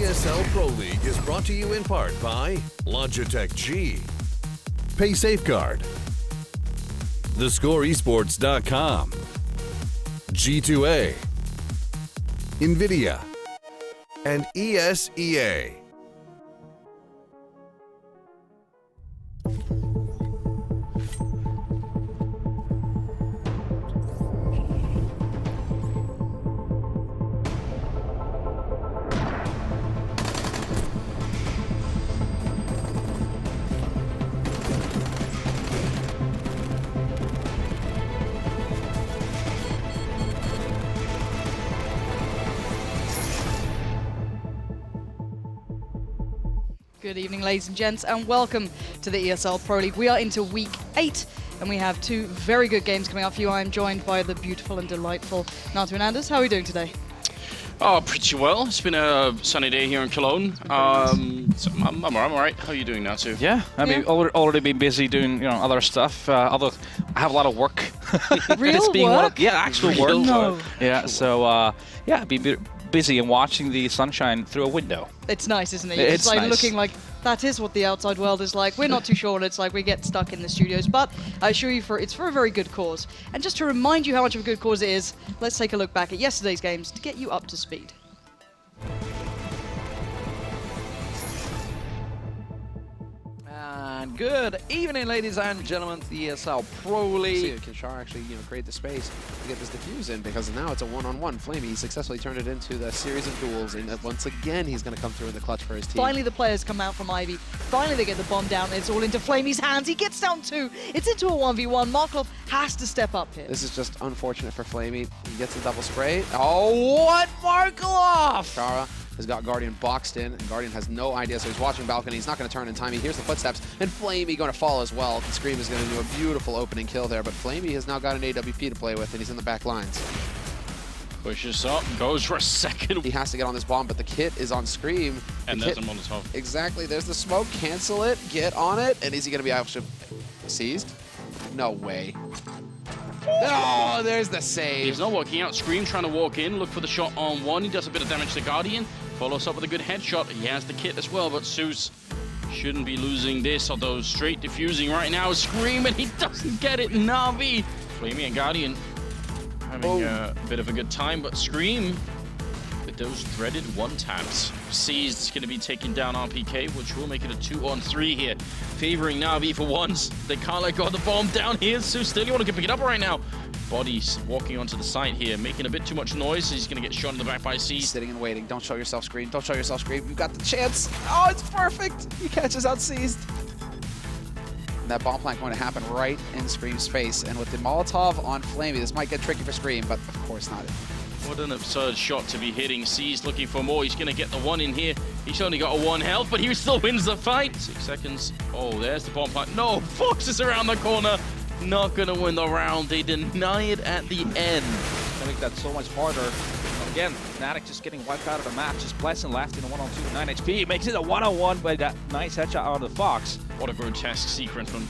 ESL Pro League is brought to you in part by Logitech G, Pay Safeguard, TheScoreEsports.com, G2A, NVIDIA, and ESEA. Good evening, ladies and gents, and welcome to the ESL Pro League. We are into week 8, and we have 2 very good games coming up for you. I am joined by the beautiful and delightful NiP Hernandez. How are we doing today? Oh, pretty well. It's been a sunny day here in Cologne. So I'm all right. How are you doing now, too? Yeah, I mean, already been busy doing other stuff. I have a lot of work. Real work? Actual Real work. work. Yeah, so been busy and watching the sunshine through a window. It's nice, isn't it? You're It's just like nice. looking like that is what the outside world is like. We're not too sure what it's like. We get stuck in the studios, but I assure you, it's for a very good cause. And just to remind you how much of a good cause it is, let's take a look back at yesterday's games to get you up to speed. And good evening, ladies and gentlemen, to the ESL Pro League. Can Shar actually, create the space to get this diffuse in, because now it's a one-on-one. Flamey, he successfully turned it into the series of duels, and once again, he's going to come through in the clutch for his team. Finally, the players come out from EnVy. Finally, they get the bomb down. It's all into Flamey's hands. He gets down 2. It's into a 1v1. Markov has to step up here. This is just unfortunate for Flamey. He gets the double spray. Oh, what Markov! Shara has got Guardian boxed in, and Guardian has no idea, so he's watching balcony. He's not going to turn in time. He hears the footsteps, and Flamey going to fall as well. Scream is going to do a beautiful opening kill there, but Flamey has now got an AWP to play with, and he's in the back lines. Pushes up, goes for a second. He has to get on this bomb, but the kit is on Scream. And there's a Molotov. Exactly, there's the smoke. Cancel it, get on it, and is he going to be actually seized? No way. Oh, there's the save. He's not walking out. Scream trying to walk in, look for the shot on 1. He does a bit of damage to Guardian. Follows up with a good headshot. He has the kit as well, but Zeus shouldn't be losing this, although straight diffusing right now. Scream, and he doesn't get it. Na'Vi. Flamey and Guardian having a bit of a good time, but Scream with those dreaded 1-taps. Seized is going to be taking down RPK, which will make it a 2-on-3 here. Favoring Na'Vi for once. They can't let go of the bomb down here. Zeus still, you want to pick it up right now. Bodies walking onto the site here, making a bit too much noise. He's going to get shot in the back by Seized. Sitting and waiting. Don't show yourself, Scream. Don't show yourself, Scream. You've got the chance. Oh, it's perfect. He catches out Seized. And that bomb plant going to happen right in Scream's face. And with the Molotov on Flamey, this might get tricky for Scream, but of course not. What an absurd shot to be hitting. Seized looking for more. He's going to get the 1 in here. He's only got a 1 health, but he still wins the fight. 6 seconds. Oh, there's the bomb plant. No, Fox is around the corner. Not going to win the round. They deny it at the end. I think that's so much harder. Again, Fnatic just getting wiped out of the match. Just Pleasant left in a 1-on-2 with 9 HP. He makes it a 1-on-1 by that nice headshot out of the Fox. What a grotesque sequence from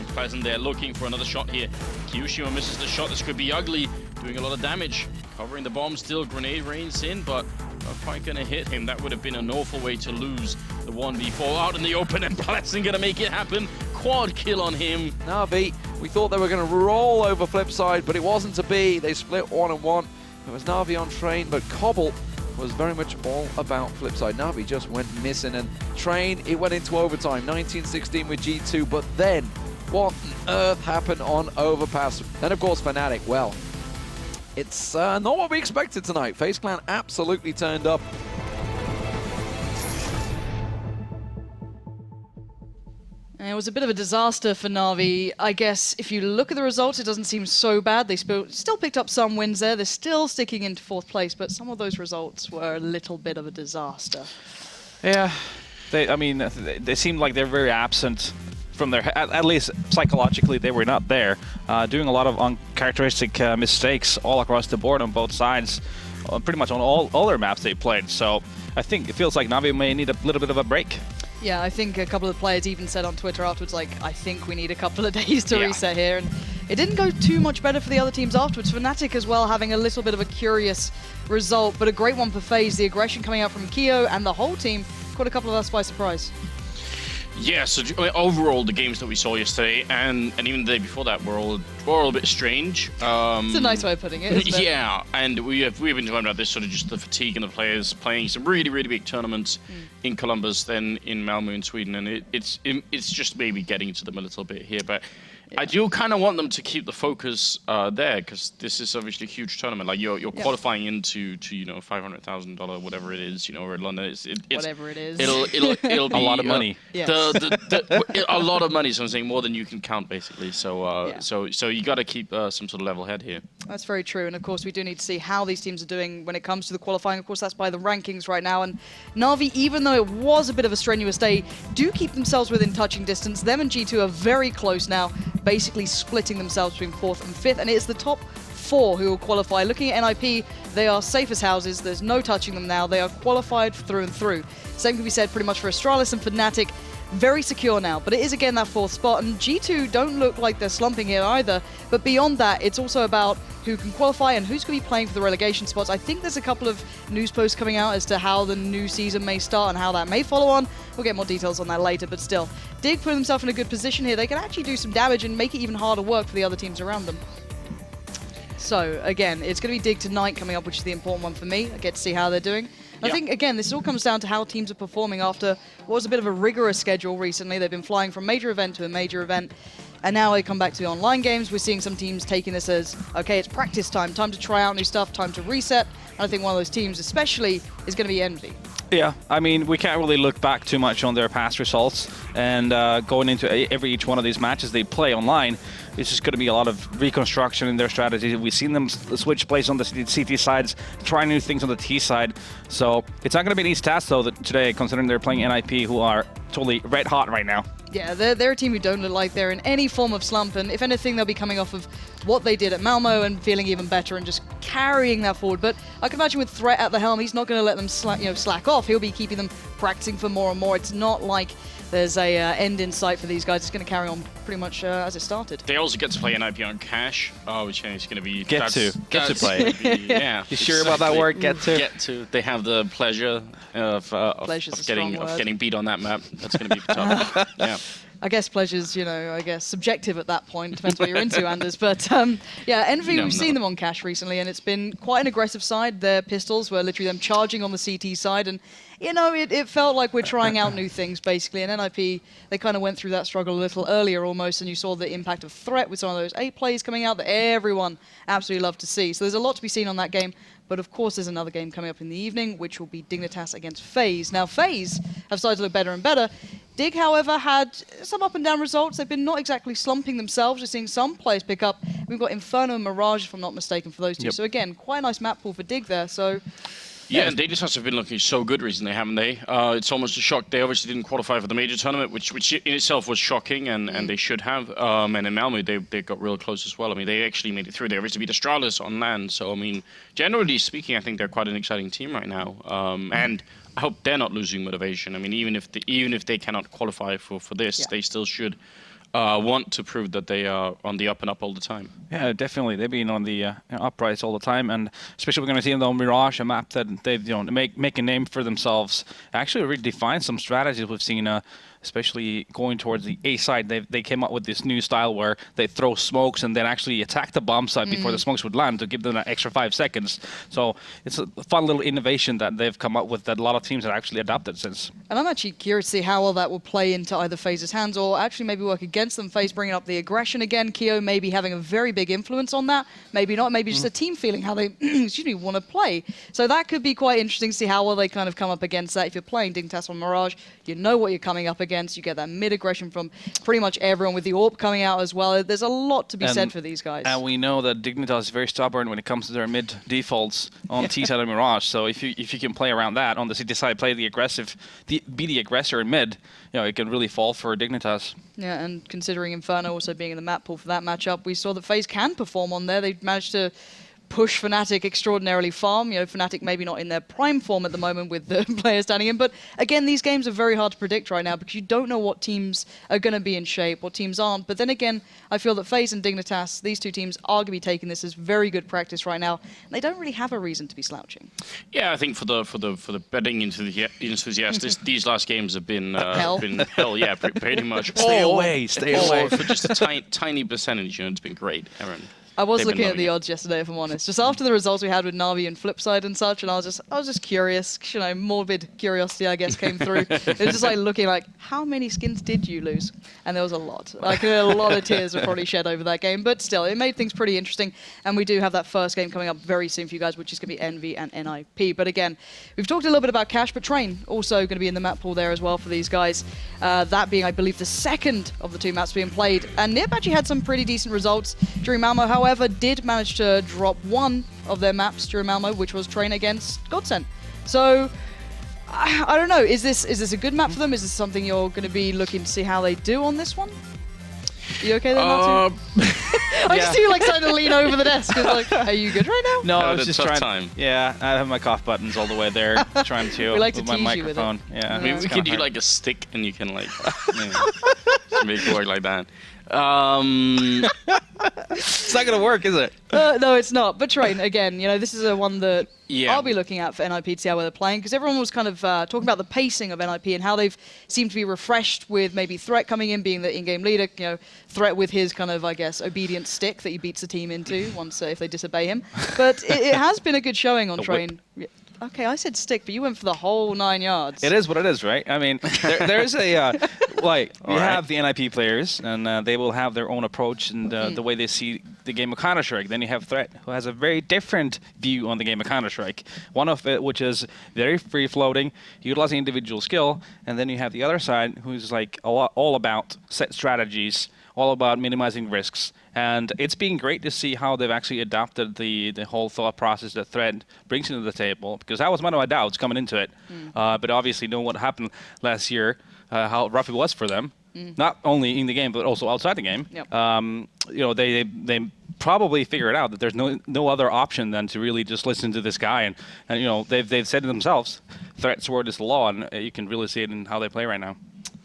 Pleasant there, looking for another shot here. Kyoshima misses the shot. This could be ugly. Doing a lot of damage. Covering the bomb still. Grenade rains in, but not quite going to hit him. That would have been an awful way to lose the 1v4 out in the open, and Pleasant going to make it happen. Quad kill on him. Na'Vi, we thought they were going to roll over Flipside, but it wasn't to be. They split 1-on-1. It was Na'Vi on Train, but Cobble was very much all about Flipside. Na'Vi just went missing, and Train, it went into overtime, 19-16 with G2, but then what on earth happened on Overpass? Then, of course, Fnatic, well, it's not what we expected tonight. FaZe Clan absolutely turned up. It was a bit of a disaster for Na'Vi. I guess if you look at the results, it doesn't seem so bad. They still picked up some wins there. They're still sticking into 4th place, but some of those results were a little bit of a disaster. Yeah, they seem like they're very absent from their, at least psychologically, they were not there. Doing a lot of uncharacteristic mistakes all across the board on both sides, pretty much on all their maps they played. So I think it feels like Na'Vi may need a little bit of a break. Yeah, I think a couple of players even said on Twitter afterwards, like, I think we need a couple of days to reset here. And it didn't go too much better for the other teams afterwards. Fnatic as well having a little bit of a curious result, but a great one for FaZe. The aggression coming out from Keo and the whole team caught a couple of us by surprise. Yeah, so overall, the games that we saw yesterday and even the day before that were all a bit strange. It's a nice way of putting it, isn't it? Yeah, and we've been talking about this sort of just the fatigue in the players playing some really, really big tournaments in Columbus, then in Malmö in Sweden, and it's just maybe getting to them a little bit here, but. Yeah. I do kind of want them to keep the focus there because this is obviously a huge tournament. Like you're qualifying into $500,000 whatever it is, over in London. It's whatever it is. It'll be a lot of money. Yes. A lot of money. So I'm saying more than you can count basically. So so you got to keep some sort of level head here. That's very true, and of course we do need to see how these teams are doing when it comes to the qualifying. Of course, that's by the rankings right now. And Na'Vi, even though it was a bit of a strenuous day, do keep themselves within touching distance. Them and G2 are very close now, basically splitting themselves between 4th and 5th, and it's the top 4 who will qualify. Looking at NiP, they are safe as houses. There's no touching them now. They are qualified through and through. Same can be said pretty much for Astralis and Fnatic. Very secure now, but it is again that 4th spot, and G2 don't look like they're slumping here either. But beyond that, it's also about who can qualify and who's going to be playing for the relegation spots. I think there's a couple of news posts coming out as to how the new season may start and how that may follow on. We'll get more details on that later, but still, Dig put himself in a good position here. They can actually do some damage and make it even harder work for the other teams around them. So again, it's going to be Dig tonight coming up, which is the important one for me. I get to see how they're doing. I think, again, this all comes down to how teams are performing after what was a bit of a rigorous schedule recently. They've been flying from major event to a major event, and now they come back to the online games. We're seeing some teams taking this as, okay, it's practice time to try out new stuff, time to reset. And I think one of those teams especially is going to be EnVy. Yeah, I mean, we can't really look back too much on their past results, and going into each one of these matches they play online, it's just going to be a lot of reconstruction in their strategy. We've seen them switch plays on the CT sides, try new things on the T side, so it's not going to be an easy task though today, considering they're playing NiP, who are totally red hot right now. Yeah, they're a team who don't look like they're in any form of slump, and if anything, they'll be coming off of what they did at Malmö and feeling even better and just carrying that forward. But I can imagine with Threat at the helm, he's not going to let them slack off. He'll be keeping them practicing for more and more. It's not like there's a end in sight for these guys. It's going to carry on pretty much as it started. They also get to play NiP on cash, which is going to be... Get to play. Yeah. You sure about that word, get to? Get to. They have the pleasure of getting beat on that map. That's going to be tough. Yeah. I guess pleasure's, subjective at that point. Depends what you're into, Anders. But yeah, EnVy, we've seen them on cash recently, and it's been quite an aggressive side. Their pistols were literally them charging on the CT side, and it felt like we're trying out new things basically. And NiP, they kind of went through that struggle a little earlier almost, and you saw the impact of Threat with some of those 8 plays coming out that everyone absolutely loved to see. So there's a lot to be seen on that game. But of course, there's another game coming up in the evening, which will be Dignitas against FaZe. Now, FaZe have started to look better and better. Dig, however, had some up and down results. They've been not exactly slumping themselves. We're seeing some players pick up. We've got Inferno and Mirage, if I'm not mistaken, for those two. Yep. So again, quite a nice map pool for Dig there. So. Yeah, and Dignitas have been looking so good recently, haven't they? It's almost a shock. They obviously didn't qualify for the major tournament, which in itself was shocking, and they should have. And in Malmö, they got real close as well. I mean, they actually made it through. They obviously beat Astralis on land. So, I mean, generally speaking, I think they're quite an exciting team right now. And I hope they're not losing motivation. I mean, even if they cannot qualify for this, they still should want to prove that they are on the up and up all the time. Yeah, definitely. They've been on the uprise all the time, and especially we're going to see them on Mirage, a map that they've make a name for themselves. Actually, really define some strategies we've seen. Especially going towards the A side, they came up with this new style where they throw smokes and then actually attack the bomb side before the smokes would land to give them an extra 5 seconds. So it's a fun little innovation that they've come up with that a lot of teams have actually adopted since. And I'm actually curious to see how well that will play into either FaZe's hands or actually maybe work against them. FaZe bringing up the aggression again. Keo maybe having a very big influence on that. Maybe not. Maybe just a team feeling how they want to play. So that could be quite interesting to see how well they kind of come up against that. If you're playing Dignitas on Mirage, you know what you're coming up against. You get that mid-aggression from pretty much everyone with the AWP coming out as well. There's a lot to be said for these guys. And we know that Dignitas is very stubborn when it comes to their mid defaults on T-side and Mirage. So if you can play around that on the CT side, play the aggressive, be the aggressor in mid, it can really fall for Dignitas. Yeah, and considering Inferno also being in the map pool for that matchup, we saw that FaZe can perform on there. They managed to push Fnatic extraordinarily far. You know, Fnatic maybe not in their prime form at the moment with the players standing in, but again, these games are very hard to predict right now because you don't know what teams are going to be in shape, what teams aren't. But then again, I feel that FaZe and Dignitas, these two teams, are going to be taking this as very good practice right now. And they don't really have a reason to be slouching. Yeah, I think for the betting enthusiasts, these last games have been hell. Yeah, pretty much. Stay away. For just a tiny percentage, you know, it's been great, Aaron. I was They've been looking at loving the it. odds yesterday, if I'm honest. Just after the results we had with Na'Vi and Flipside and such, and I was just curious. You know, morbid curiosity, I guess, came through. It was just like looking like, how many skins did you lose? And there was a lot. Like a lot of tears were probably shed over that game, but still, it made things pretty interesting. And we do have that first game coming up very soon for you guys, which is going to be EnVy and NiP. But again, we've talked a little bit about Cash, but Train also going to be in the map pool there as well for these guys. That being, I believe, the second of the two maps being played. And NiP actually had some pretty decent results during Malmo. However, did manage to drop one of their maps during Malmo, which was Train against Godsend. So, I don't know. Is this a good map for them? Is this something you're going to be looking to see how they do on this one? You okay there, Martin? I just see you like starting to lean over the desk. It's like, are you good right now? No, No, I was that's just tough trying. time. Yeah, I have my cough buttons all the way there, trying to We like to with my tease you with it. microphone. Yeah, I mean, it's we kinda could do hard. like a stick, and you can like just make it work like that. It's not gonna work, is it? No, it's not. But Train, again, you know, this is a one that Yeah. I'll be looking at for NiP to see how they're playing, because everyone was kind of talking about the pacing of NiP and how they've seemed to be refreshed with maybe Threat coming in, being the in-game leader, you know, Threat with his kind of, I guess, obedient stick that he beats the team into once if they disobey him. But it has been a good showing on The Train. Yeah. Okay, I said stick, but you went for the whole 9 yards. It is what it is, right? I mean, there's a like you All right. have the NiP players, and they will have their own approach and the way they see the game of Counter-Strike. Then you have Threat, who has a very different view on the game of Counter-Strike. One of it, which is very free-floating, utilizing individual skill, and then you have the other side, who's like all about set strategies, all about minimizing risks. And it's been great to see how they've actually adopted the whole thought process that Thread brings into the table, because that was one of my doubts coming into it. But obviously knowing what happened last year, how rough it was for them, not only in the game but also outside the game. Yep. You know, they probably figured out that there's no other option than to really just listen to this guy, and you know, they've said it themselves, Threat's word is the law, and you can really see it in how they play right now.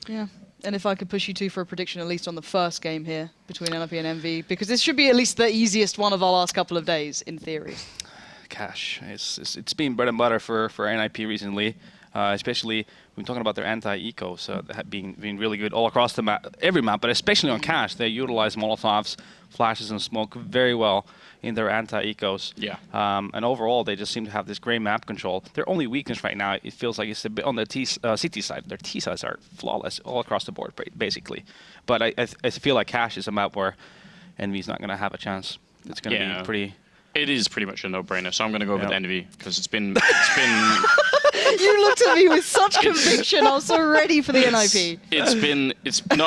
Yeah. And if I could push you two for a prediction, at least on the first game here between NiP and EnVy, because this should be at least the easiest one of our last couple of days, in theory. Cash. It's been bread and butter for NiP recently, especially when talking about their anti-eco, so that have been really good all across the map, every map, but especially on Cash. They utilize Molotovs, flashes, and smoke very well in their anti-ecos. Yeah. And overall, they just seem to have this great map control. Their only weakness right now, it feels like, it's a bit on the CT side. Their T sides are flawless all across the board, basically. But I feel like Cash is a map where EnVy's not going to have a chance. It's going to be pretty... It is pretty much a no-brainer, so I'm going to go with EnVy, because it's been You looked at me with such conviction. I was so ready for the NiP.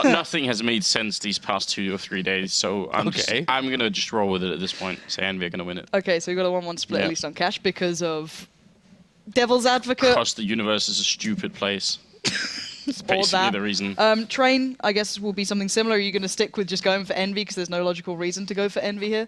nothing has made sense these past 2 or 3 days, so I'm going to just roll with it at this point. Say EnVy are going to win it. Okay, so we've got a 1-1 split Yeah. at least on Cash because of Devil's Advocate. Because the universe is a stupid place. It's Or basically that. the reason. Train, I guess, will be something similar. Are you going to stick with just going for EnVy because there's no logical reason to go for EnVy here?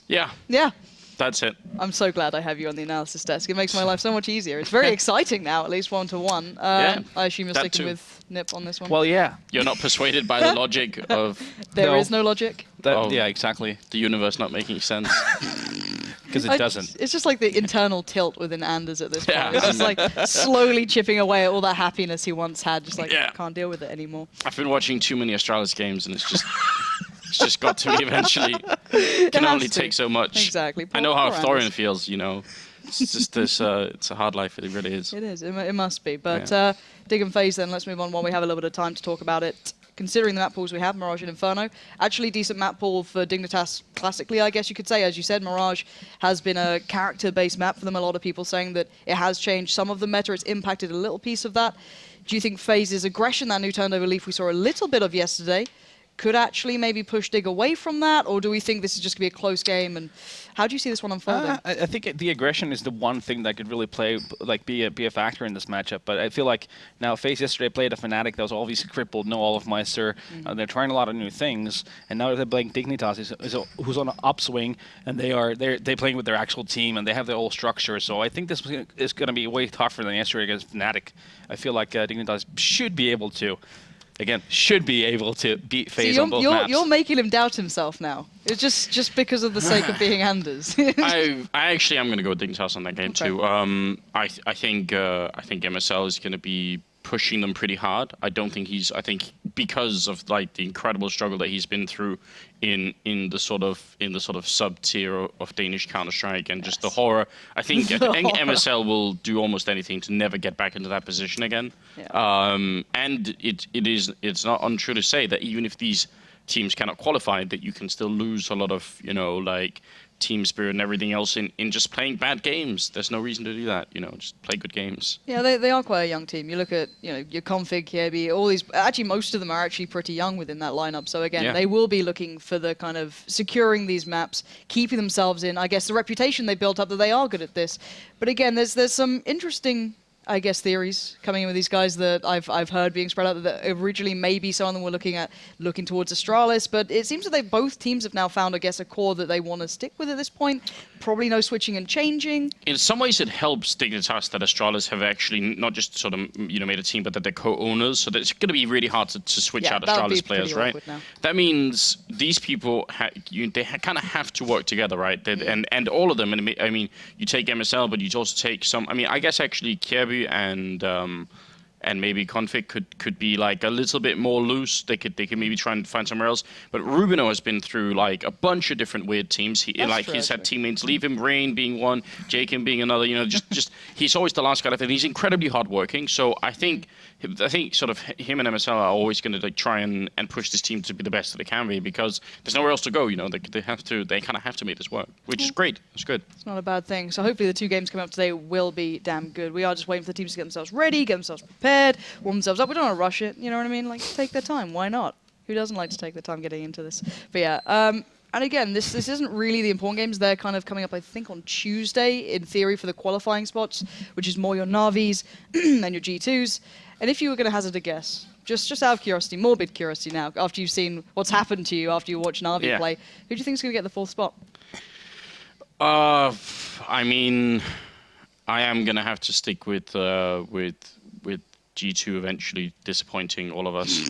Yeah, Yeah. that's it. I'm so glad I have you on the analysis desk. It makes my life so much easier. It's very exciting now, at least 1-1. Yeah, I assume you're that sticking too. with NiP on this one. Well, yeah. You're not persuaded by the logic of There no. is no logic. Yeah, exactly. the universe not making sense. Because it doesn't. It's just like the internal tilt within Anders at this point. Yeah. It's just like slowly chipping away at all that happiness he once had. Just like, Yeah. can't deal with it anymore. I've been watching too many Astralis games, and it's just got to me eventually. Can has only to. take so much. Exactly. I know how Poor Thorian Anders. feels, you know. It's just this, it's a hard life, it really is. It is. It must be. But Yeah. Dig and Phase then, let's move on while we have a little bit of time to talk about it. Considering the map pools we have, Mirage and Inferno, actually decent map pool for Dignitas classically, I guess you could say. As you said, Mirage has been a character-based map for them. A lot of people saying that it has changed some of the meta. It's impacted a little piece of that. Do you think Phase's aggression, that new turned over leaf we saw a little bit of yesterday, could actually maybe push Dig away from that, or do we think this is just going to be a close game? And how do you see this one unfolding? I think the aggression is the one thing that could really be a factor in this matchup. But I feel like now FaZe yesterday played a Fnatic that was obviously crippled, no Olofmeister. They're trying a lot of new things, and now they're playing Dignitas, who's on an upswing, and they're playing with their actual team, and they have their whole structure. So I think this is going to be way tougher than yesterday against Fnatic. I feel like Dignitas should be able to beat FaZe on both maps. You're making him doubt himself now. It's just because of the sake of being Anders. I actually am going to go with Dignitas on that game too. I think MSL is going to be pushing them pretty hard. I think because of like the incredible struggle that he's been through in the sort of sub tier of Danish Counter-Strike and just the horror. I think MSL will do almost anything to never get back into that position again. Yeah. And it's not untrue to say that even if these teams cannot qualify, that you can still lose a lot of like team spirit and everything else in just playing bad games. There's no reason to do that, just play good games. Yeah, they are quite a young team. You look at, your Config, Kirby, all these, actually most of them are actually pretty young within that lineup. So again, they will be looking for the kind of securing these maps, keeping themselves in, I guess, the reputation they built up that they are good at this. But again, there's some interesting, I guess, theories coming in with these guys that I've heard being spread out, that originally maybe some of them were looking towards Astralis, but it seems that both teams have now found, I guess, a core that they want to stick with at this point. Probably no switching and changing. In some ways, it helps Dignitas that Astralis have actually not just sort of made a team, but that they're co-owners. So it's going to be really hard to switch out Astralis players, right? That means these people they kind of have to work together, right? And all of them. And I mean, you take MSL, but you also take some. I mean, I guess actually Kirby and maybe Config could be like a little bit more loose. They could maybe try and find somewhere else. But Rubino has been through like a bunch of different weird teams. He's had teammates leave him, Rain being one, Jacob being another. Just he's always the last guy left, and he's incredibly hardworking. So I think sort of him and MSL are always going to try and push this team to be the best that they can be, because there's nowhere else to go. They kind of have to make this work, which is great. It's good. It's not a bad thing. So hopefully the 2 games coming up today will be damn good. We are just waiting for the teams to get themselves ready, get themselves prepared, warm themselves up. We don't want to rush it. You know what I mean? Like, take their time. Why not? Who doesn't like to take their time getting into this? But yeah. And again, this isn't really the important games. They're kind of coming up, I think, on Tuesday, in theory, for the qualifying spots, which is more your Navis and your G2s. And if you were going to hazard a guess, just out of curiosity, morbid curiosity now, after you've seen what's happened to you, after you watch Navi play, who do you think is going to get the 4th spot? I mean, I am going to have to stick with G2 eventually disappointing all of us.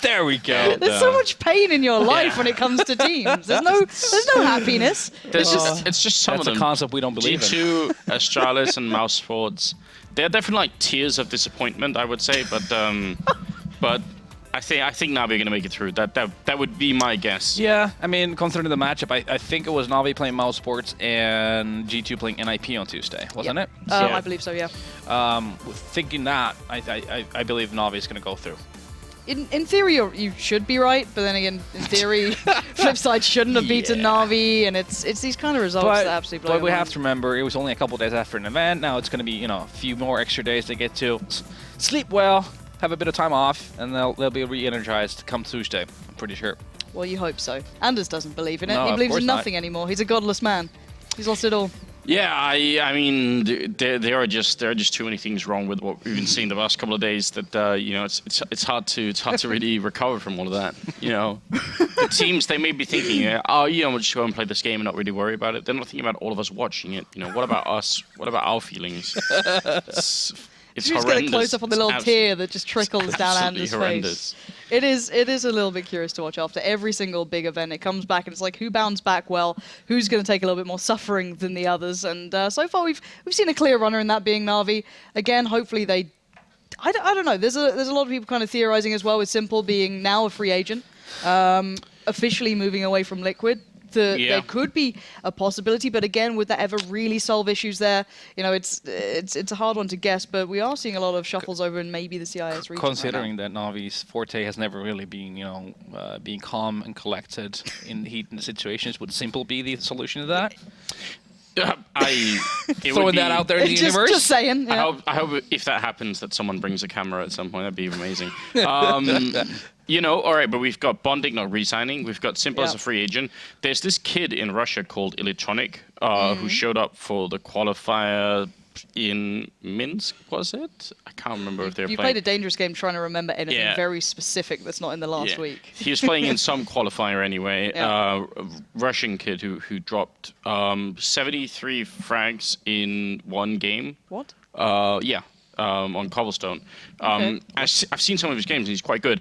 There we go. There's so much pain in your life when it comes to teams. There's no happiness. It's just some of them. That's a concept we don't believe G2, in. Astralis, and Mouse Fords. They're definitely like tiers of disappointment, I would say. But I think Navi are going to make it through. That would be my guess. Yeah, I mean, considering the matchup, I think it was Navi playing Mouse Sports and G2 playing NiP on Tuesday, wasn't it? I believe so, yeah. Thinking that, I believe Navi is going to go through. In theory, you should be right, but then again, in theory, Flipside shouldn't have beaten Navi, and it's these kind of results that absolutely blow. But we have to remember, it was only a couple days after an event. Now it's going to be, a few more extra days to get to sleep well, have a bit of time off, and they'll be re-energized come Tuesday, I'm pretty sure. Well, you hope so. Anders doesn't believe in it. No, he believes in nothing anymore. He's a godless man. He's lost it all. Yeah, I mean, there are just too many things wrong with what we've been seeing the last couple of days that it's hard to really recover from all of that. The teams, they may be thinking, we'll just go and play this game and not really worry about it. They're not thinking about all of us watching it. What about us? What about our feelings? It's horrendous. Just get a close up on the little tear that just trickles down Anders' face. It is a little bit curious to watch after every single big event. It comes back and it's like, who bounced back well? Who's going to take a little bit more suffering than the others? And so far we've seen a clear runner in that being Navi. Again, hopefully they. I don't know. There's a lot of people kind of theorizing as well with Simple being now a free agent, officially moving away from Liquid. There could be a possibility, but again, would that ever really solve issues there? It's a hard one to guess, but we are seeing a lot of shuffles over in maybe the CIS region. Considering that Navi's forte has never really been, being calm and collected in heated situations, would Simple be the solution to that? Throwing that out there in the universe. Just saying. Yeah. I hope if that happens that someone brings a camera at some point. That'd be amazing. You know, all right, but we've got Bonding not re-signing. We've got Simple as Yeah. a free agent. There's this kid in Russia called Electronic who showed up for the qualifier in Minsk, was it? I can't remember if they were You playing. played a dangerous game trying to remember anything Yeah. very specific that's not in the last week. He was playing in some qualifier anyway. Yeah. A Russian kid who dropped 73 frags in one game. What? Yeah. On Cobblestone. Okay. I've seen some of his games, and he's quite good.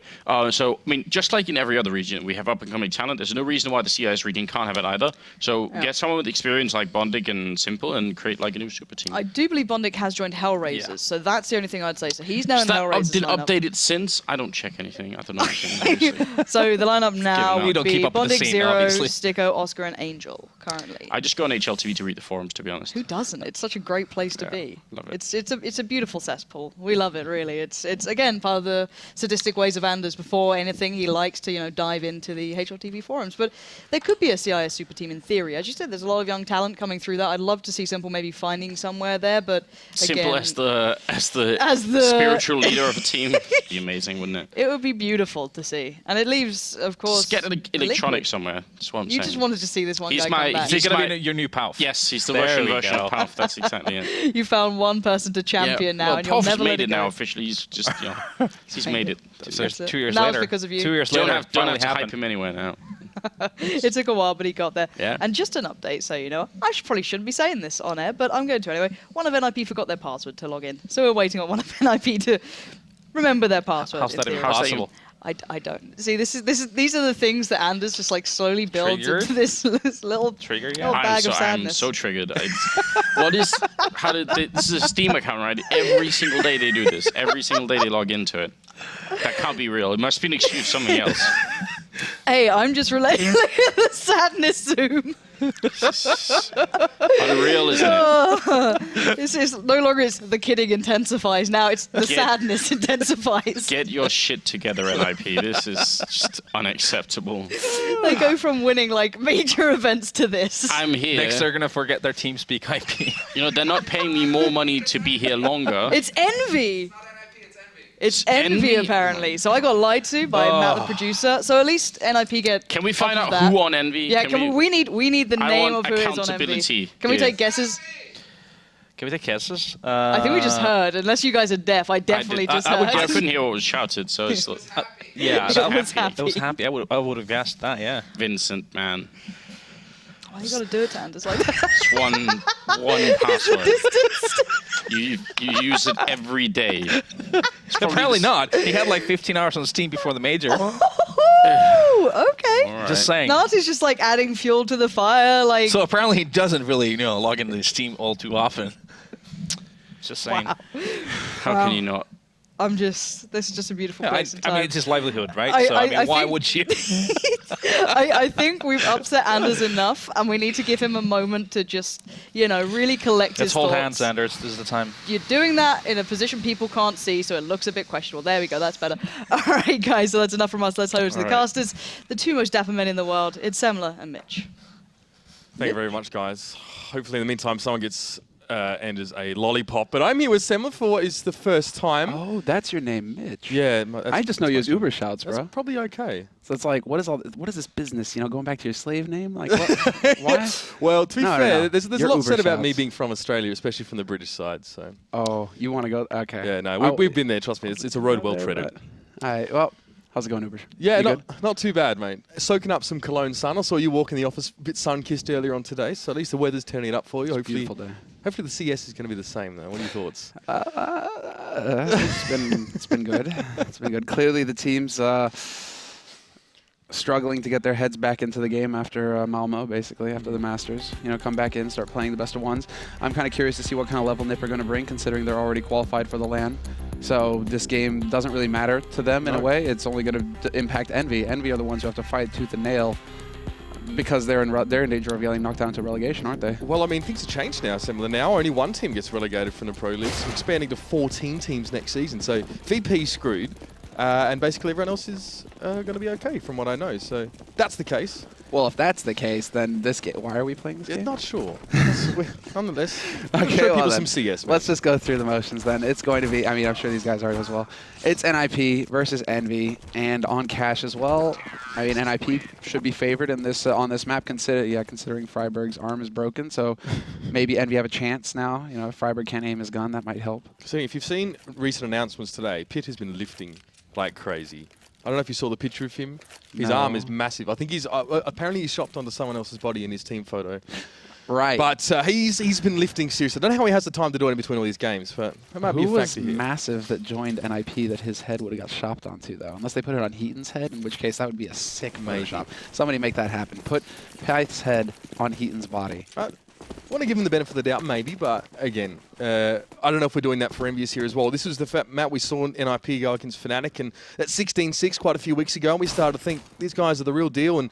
So, I mean, just like in every other region, we have up-and-coming talent. There's no reason why the CIS region can't have it either. So get someone with experience like Bondic and Simple and create like a new super team. I do believe Bondic has joined Hellraisers, so that's the only thing I'd say. So he's now in the That Hellraisers been lineup. updated since? I don't check anything. I don't know anything. honestly. So the lineup now up. would don't be keep up with the Bondic, scene, Zero, obviously. Sticko, Oscar, and Angel currently. I just go on HLTV to read the forums, to be honest. Who doesn't? It's such a great place to Yeah, be. love it. It's a beautiful cesspool. We love it, really. It's again part of the sadistic ways of Anders. Before anything, he likes to dive into the HLTV forums. But there could be a CIS super team in theory. As you said, there's a lot of young talent coming through that. I'd love to see Simple maybe finding somewhere there, but Simple again, as the As the- spiritual leader of a team. Be amazing, wouldn't it? it would be beautiful to see. And it leaves, of course, Just get an electronic Liquid. somewhere. That's what I'm You saying. just wanted to see this one He's guy my- come back. Is he He's going to my- be your new Palf? Yes, he's the There Russian we version go. of Palf. That's exactly it. You found one person to champion now, well, and you'll Palf's never made let it it now go. officially. He's just, he's made it. So That's it. 2 years Now it's later. because of you. 2 years Don't later, have it to finally hype happened. him anywhere now. It took a while, but he got there. Yeah. And just an update, so you know, probably shouldn't be saying this on air, but I'm going to anyway. One of NiP forgot their password to log in, so we're waiting on one of NiP to remember their password. How's in that theory. impossible? I don't see. These are the things that Anders just like slowly builds Triggered? into this little Trigger, yeah. little I'm bag so, of I'm sadness. so triggered. This is a Steam account, right? Every single day they do this. Every single day they log into it. That can't be real. It must be an excuse for something else. Hey, I'm just relating the sadness zoom. Unreal, isn't it? This is no longer it's the kidding intensifies. Now it's the sadness intensifies. Get your shit together, NiP. This is just unacceptable. They go from winning like major events to this. I'm here. Next, they're going to forget their TeamSpeak IP. You know, they're not paying me more money to be here longer. It's EnVy. It's EnVy? EnVy apparently. So I got lied to by Matt, the producer. So at least NiP get. Can we find off out of that. who on EnVy? Yeah, we need the I name want of who is on accountability EnVy. Can we here. take guesses? Can we take guesses? I think we just heard. Unless you guys are deaf, I definitely just heard. I couldn't hear what was shouted, so it's like, Yeah, It that was happy. That was happy. I would have guessed that, yeah. Vincent, man. Why you gotta do it to Anders like that? It's one password. You use it every day. Apparently not. He had like 15 hours on Steam before the major. Oh, okay. All right. Just saying. Nati's just like adding fuel to the fire, like. So apparently he doesn't really, log into Steam all too often. Just saying. Wow. How can you not? This is just a beautiful Yeah, place in time. I mean, it's his livelihood, right? I- so, I mean, I why think- would you? I think we've upset Anders enough, and we need to give him a moment to just, really collect Let's his hold thoughts. hands, Anders. This is the time. You're doing that in a position people can't see, so it looks a bit questionable. There we go, that's better. All right, guys, so that's enough from us. Let's host the right. casters, the two most dapper men in the world. It's Semler and Mitch. Thank you very much, guys. Hopefully, in the meantime, someone gets Anders a lollipop. But I'm here with Semler for what is the first time. Oh, that's your name, Mitch. Yeah. I just know you as Uber Shouts, That's bro. probably okay. So it's like, what is this business? Going back to your slave name? Like, what? Why? Well, to be No, fair, no. there's a You're lot Uber said about me Shouts. being from Australia, especially from the British side. So Oh, you want to go? Okay. yeah, no, we've been there. Trust me, it's a road well treaded. All right. Well, how's it going, Uber? Yeah, You not too bad, mate. Soaking up some Cologne sun. I saw you walk in the office a bit sun-kissed earlier on today, so at least the weather's turning it up for you. It's a beautiful day. Hopefully the CS is going to be the same, though. What are your thoughts? It's been good. It's been good. Clearly, the team's struggling to get their heads back into the game after Malmo, basically, after the Masters. Come back in, start playing the best of ones. I'm kind of curious to see what kind of level NiP are going to bring, considering they're already qualified for the LAN. So this game doesn't really matter to them in a way. It's only going to impact EnVy. EnVy are the ones who have to fight tooth and nail because they're in danger of getting knocked down to relegation, aren't they? Well, I mean, things have changed now, similar now. Only one team gets relegated from the Pro League, so expanding to 14 teams next season. So VP's screwed, and basically everyone else is going to be okay, from what I know. So that's the case. Well, if that's the case, then this game. Why are we playing this game? Not sure. Nonetheless, Okay, show well people then, some CS. Man. let's just go through the motions then. It's going to be, I mean, I'm sure these guys are as well. It's NiP versus EnVy, and on Cash as well. I mean, NiP should be favored in this on this map, considering Freiburg's arm is broken. So maybe EnVy have a chance now. You know, if Freiburg can't aim his gun, that might help. So if you've seen recent announcements today, Pitt has been lifting like crazy. I don't know if you saw the picture of him. His arm is massive. I think he's apparently he's shopped onto someone else's body in his team photo. Right. But he's been lifting seriously. I don't know how he has the time to do it in between all these games, but that might be a factor here. Who was massive that joined NiP that his head would have got shopped onto, though? Unless they put it on Heaton's head, in which case that would be a sick Photoshop. Somebody make that happen. Put Pyth's head on Heaton's body. I want to give him the benefit of the doubt, maybe, but again, I don't know if we're doing that for EnVy here as well. This was the map we saw in NiP go against Fnatic, and at 16-6 quite a few weeks ago, and we started to think these guys are the real deal, and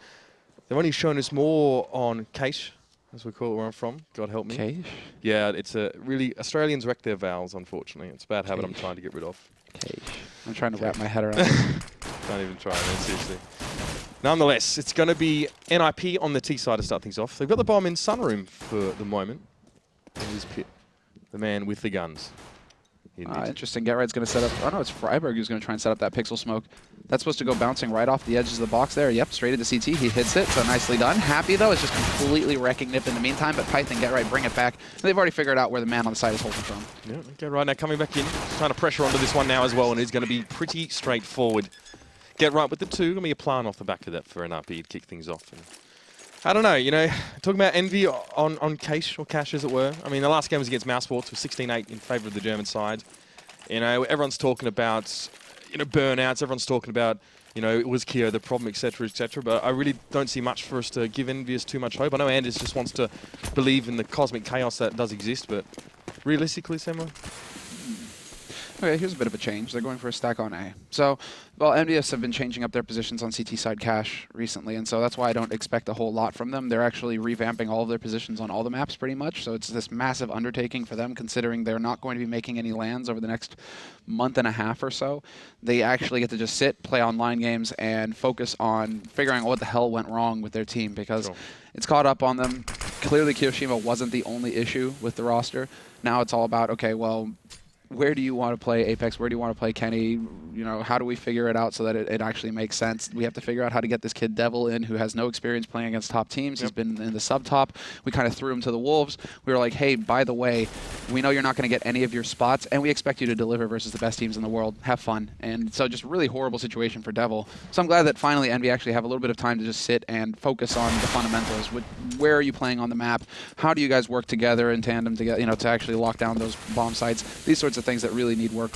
they've only shown us more on Cache, as we call it where I'm from. God help me. Cache? Yeah, it's a really Australians wreck their vowels, unfortunately. It's a bad habit I'm trying to get rid of. Cache. I'm trying to wrap my head around it. Don't even try, man, seriously. Nonetheless, it's going to be NiP on the T side to start things off. They've got the bomb in Sunroom for the moment. Here's Pitt, the man with the guns. Interesting. GetRight's going to set up. Oh, no, it's Freiburg who's going to try and set up that pixel smoke. That's supposed to go bouncing right off the edges of the box there. Yep, straight into CT. He hits it, so nicely done. Happy, though. It's just completely wrecking NiP in the meantime, but Python and GetRight bring it back. They've already figured out where the man on the side is holding from. Yeah, GetRight now coming back in. Trying to pressure onto this one now as well, and it's going to be pretty straightforward. GetRight with the 2. Going to be a plan off the back of that for NiP to kick things off. And I don't know, you know, talking about EnVy on Cache, or Cache as it were. I mean, the last game was against Mousesports with 16-8 in favour of the German side. You know, everyone's talking about, you know, burnouts. Everyone's talking about, you know, it was Keo the problem, etc., etc. But I really don't see much for us to give EnVy too much hope. I know Anders just wants to believe in the cosmic chaos that does exist, but realistically, Samuel? Okay, here's a bit of a change. They're going for a stack on A. So, well, NVS have been changing up their positions on CT side Cache recently, and so that's why I don't expect a whole lot from them. They're actually revamping all of their positions on all the maps pretty much, so it's this massive undertaking for them considering they're not going to be making any lands over the next month and a half or so. They actually get to just sit, play online games, and focus on figuring out what the hell went wrong with their team because it's caught up on them. Clearly, Kiyoshima wasn't the only issue with the roster. Now it's all about, okay, well, where do you want to play Apex? Where do you want to play Kenny? You know, how do we figure it out so that it actually makes sense? We have to figure out how to get this kid Devil in who has no experience playing against top teams. He's been in the sub-top. We kind of threw him to the Wolves. We were like, hey, by the way, we know you're not going to get any of your spots, and we expect you to deliver versus the best teams in the world. Have fun. And so just really horrible situation for Devil. So I'm glad that finally EnVy actually have a little bit of time to just sit and focus on the fundamentals. Where are you playing on the map? How do you guys work together in tandem together, you know, to actually lock down those bomb sites? These sorts of things that really need work.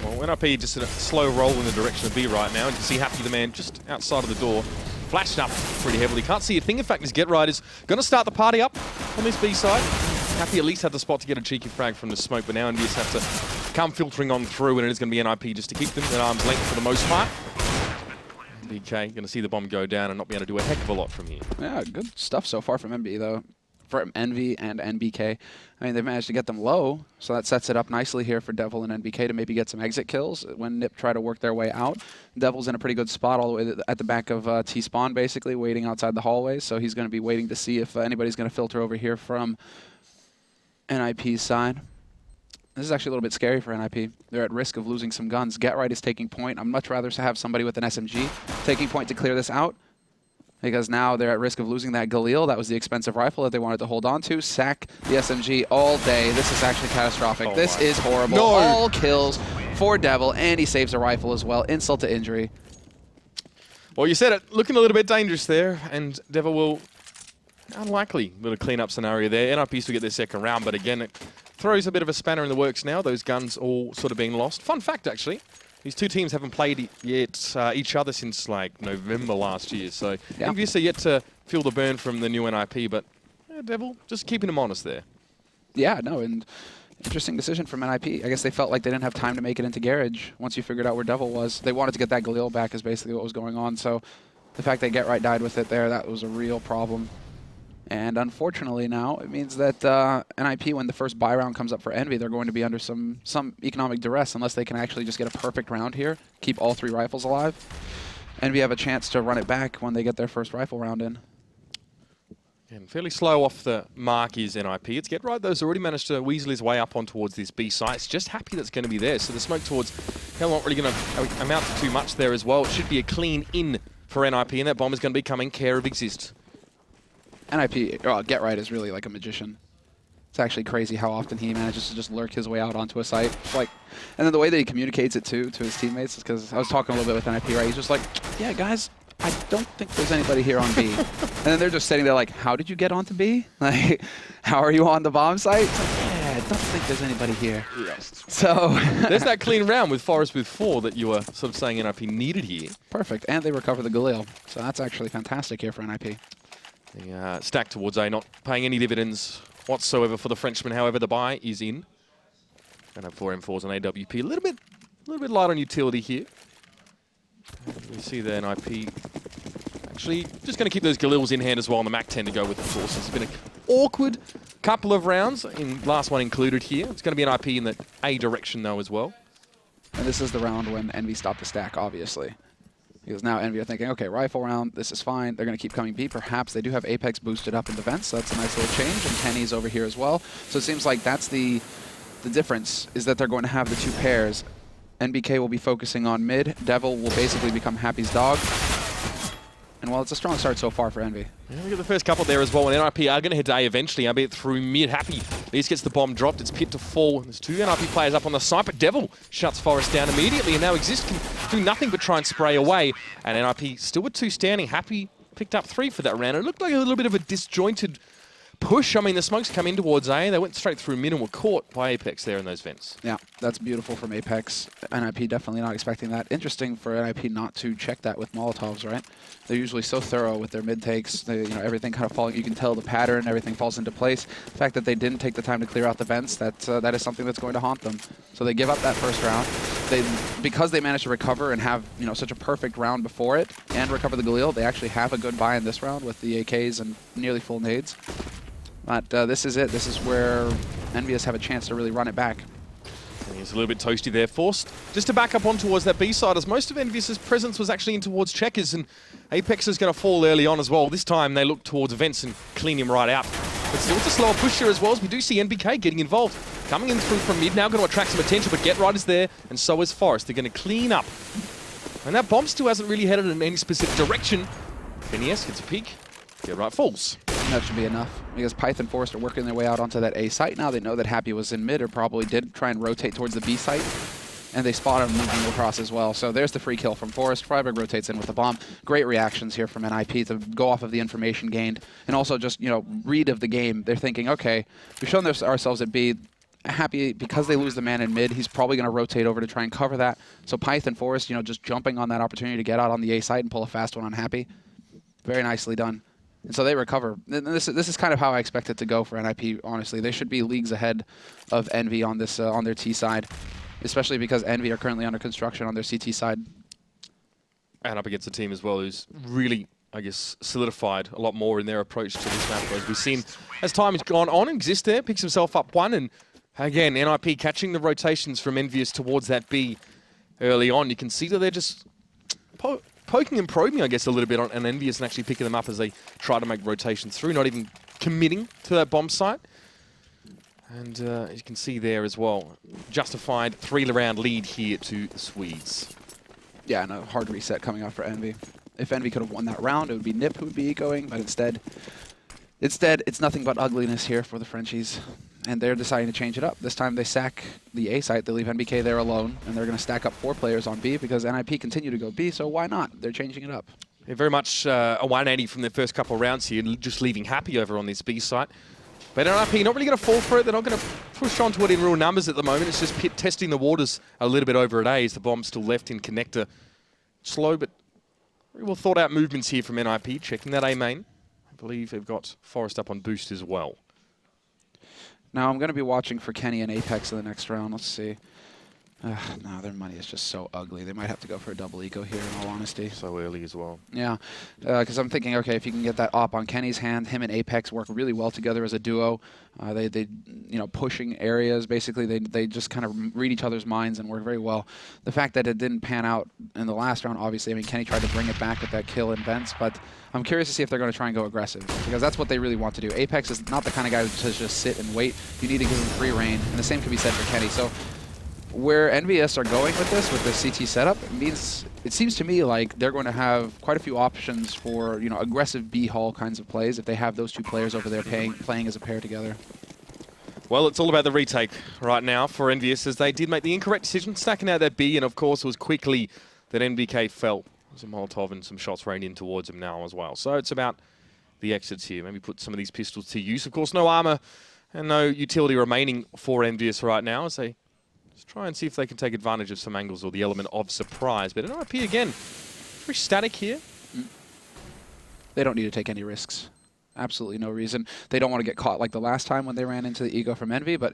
Well, NiP just in a slow roll in the direction of B right now. And you can see Happy the man just outside of the door. Flashed up pretty heavily. Can't see a thing. In fact, this GetRight is going to start the party up on this B side. Happy at least had the spot to get a cheeky frag from the smoke, but now EnVy just have to come filtering on through, and it is going to be NiP just to keep them at arm's length for the most part. BK going to see the bomb go down and not be able to do a heck of a lot from here. Yeah, good stuff so far from EnVy, though. From EnVy and NBK. I mean, they've managed to get them low, so that sets it up nicely here for Devil and NBK to maybe get some exit kills when NiP try to work their way out. Devil's in a pretty good spot all the way at the back of T-spawn, basically, waiting outside the hallways, so he's going to be waiting to see if anybody's going to filter over here from NiP's side. This is actually a little bit scary for NiP. They're at risk of losing some guns. GetRight is taking point. I'd much rather have somebody with an SMG taking point to clear this out, because now they're at risk of losing that Galil. That was the expensive rifle that they wanted to hold on to. Sack the SMG all day. This is actually catastrophic. This is horrible. No. All kills for Devil, and he saves a rifle as well. Insult to injury. Well, you said it. Looking a little bit dangerous there, and Devil will unlikely little clean-up scenario there. NiP still get their second round, but again, it throws a bit of a spanner in the works now. Those guns all sort of being lost. Fun fact, actually. These two teams haven't played yet each other since like November last year, so obviously yet to feel the burn from the new NiP, but Devil just keeping them honest there. Yeah, no, and interesting decision from NiP. I guess they felt like they didn't have time to make it into Garage once you figured out where Devil was. They wanted to get that Galil back is basically what was going on, so the fact that GetRight died with it there, that was a real problem. And unfortunately now, it means that NiP, when the first buy round comes up for EnVy, they're going to be under some economic duress unless they can actually just get a perfect round here, keep all three rifles alive. EnVy have a chance to run it back when they get their first rifle round in. And fairly slow off the mark is NiP. It's Get Right, though, has already managed to weasel his way up on towards this B site. It's just Happy that's going to be there. So the smoke towards Hell not really going to amount to too much there as well. It should be a clean in for NiP, and that bomb is going to be coming care of Exist. NiP, Get Right is really like a magician. It's actually crazy how often he manages to just lurk his way out onto a site. Like, and then the way that he communicates it too to his teammates is because I was talking a little bit with NiP, right? He's just like, yeah, guys, I don't think there's anybody here on B. And then they're just sitting there like, how did you get onto B? Like, how are you on the bomb site? It's like, yeah, I don't think there's anybody here. Yes. So there's that clean round with Forest with 4 that you were sort of saying NiP needed here. Perfect, and they recover the Galil. So that's actually fantastic here for NiP. The stack towards A not paying any dividends whatsoever for the Frenchman. However, the buy is in. And have 4 M4s on AWP. A little bit light on utility here. We see the NiP actually just going to keep those Galils in hand as well, and the Mac 10 to go with the forces. It's been an awkward couple of rounds, last one included here. It's going to be NiP in the A direction though as well. And this is the round when EnVy stopped the stack, obviously. Because now EnVy are thinking, okay, rifle round, this is fine. They're going to keep coming B. Perhaps they do have Apex boosted up in the vents, so that's a nice little change. And Kenny's over here as well. So it seems like that's the difference, is that they're going to have the 2 pairs. NBK will be focusing on mid. Devil will basically become Happy's dog. And well, it's a strong start so far for EnVy. Yeah, we got the first couple there as well, and NiP are going to head to A eventually, albeit through mid. Happy at least gets the bomb dropped. It's pit to fall. There's 2 NiP players up on the site, but Devil shuts Forest down immediately, and now Exist can do nothing but try and spray away. And NiP still with 2 standing. Happy picked up 3 for that round. It looked like a little bit of a disjointed push. I mean, the smokes come in towards A. They went straight through mid and were caught by Apex there in those vents. Yeah, that's beautiful from Apex. NiP definitely not expecting that. Interesting for NiP not to check that with Molotovs, right? They're usually so thorough with their mid takes. They, everything kind of falling. You can tell the pattern. Everything falls into place. The fact that they didn't take the time to clear out the vents, that is something that's going to haunt them. So they give up that first round. Because they managed to recover and have such a perfect round before it and recover the Galil, they actually have a good buy in this round with the AKs and nearly full nades. But this is it. This is where EnVyUs have a chance to really run it back. And he's a little bit toasty there. Forced just to back up on towards that B side, as most of EnVyUs' presence was actually in towards Checkers, and Apex is going to fall early on as well. This time they look towards Vents and clean him right out. But still, it's a slower push here as well, as we do see NBK getting involved. Coming in through from mid, now going to attract some attention, but Get Right is there, and so is Forest. They're going to clean up. And that bomb still hasn't really headed in any specific direction. NES gets a peek. Get Right falls. That should be enough, because Python Forest are working their way out onto that A site now. They know that Happy was in mid, or probably did try and rotate towards the B site, and they spot him moving across as well. So there's the free kill from Forest. Freiburg rotates in with the bomb. Great reactions here from NiP to go off of the information gained, and also just, read of the game. They're thinking, okay, we've shown ourselves at B. Happy, because they lose the man in mid, he's probably going to rotate over to try and cover that. So Python Forest, just jumping on that opportunity to get out on the A site and pull a fast one on Happy. Very nicely done. And so they recover. This is kind of how I expect it to go for NiP, honestly. They should be leagues ahead of EnVy on this on their T side, especially because EnVy are currently under construction on their CT side. And up against a team as well who's really, I guess, solidified a lot more in their approach to this map. As we've seen, as time has gone on, Exist there, picks himself up 1, and again, NiP catching the rotations from EnVyUs towards that B early on. You can see that they're just poking and probing, I guess, a little bit on EnVyUs and actually picking them up as they try to make rotations through, not even committing to that bomb site. And as you can see there as well, justified 3-round lead here to the Swedes. Yeah, and a hard reset coming out for EnVy. If EnVy could have won that round, it would be NiP who would be ecoing, but instead, it's nothing but ugliness here for the Frenchies. And they're deciding to change it up. This time they sack the A site, they leave NBK there alone, and they're going to stack up 4 players on B because NiP continue to go B, so why not? They're changing it up. Yeah, very much a 180 from their first couple of rounds here, just leaving Happy over on this B site. But NiP not really going to fall for it. They're not going to push onto it in real numbers at the moment. It's just Pit testing the waters a little bit over at A as the bomb's still left in connector. Slow but very well thought out movements here from NiP, checking that A main. I believe they've got Forest up on boost as well. Now I'm going to be watching for Kenny and Apex in the next round. Let's see. No, their money is just so ugly. They might have to go for a double eco here, in all honesty. So early as well. Yeah, because I'm thinking, okay, if you can get that op on Kenny's hand, him and Apex work really well together as a duo. They pushing areas. Basically, they just kind of read each other's minds and work very well. The fact that it didn't pan out in the last round, obviously, I mean, Kenny tried to bring it back with that kill in Vents, but I'm curious to see if they're going to try and go aggressive, because that's what they really want to do. Apex is not the kind of guy to just sit and wait. You need to give him free reign, and the same can be said for Kenny. So where NVS are going with this CT setup, it seems to me like they're going to have quite a few options for aggressive B hall kinds of plays if they have those two players over there playing as a pair together. Well, it's all about the retake right now for EnVy, as they did make the incorrect decision, stacking out that B, and of course it was quickly that NBK fell. There's a Molotov and some shots rained in towards him now as well. So it's about the exits here. Maybe put some of these pistols to use. Of course, no armor and no utility remaining for EnVy right now, as they just try and see if they can take advantage of some angles or the element of surprise. But NiP again, very static here. They don't need to take any risks. Absolutely no reason. They don't want to get caught like the last time when they ran into the ego from EnVy, but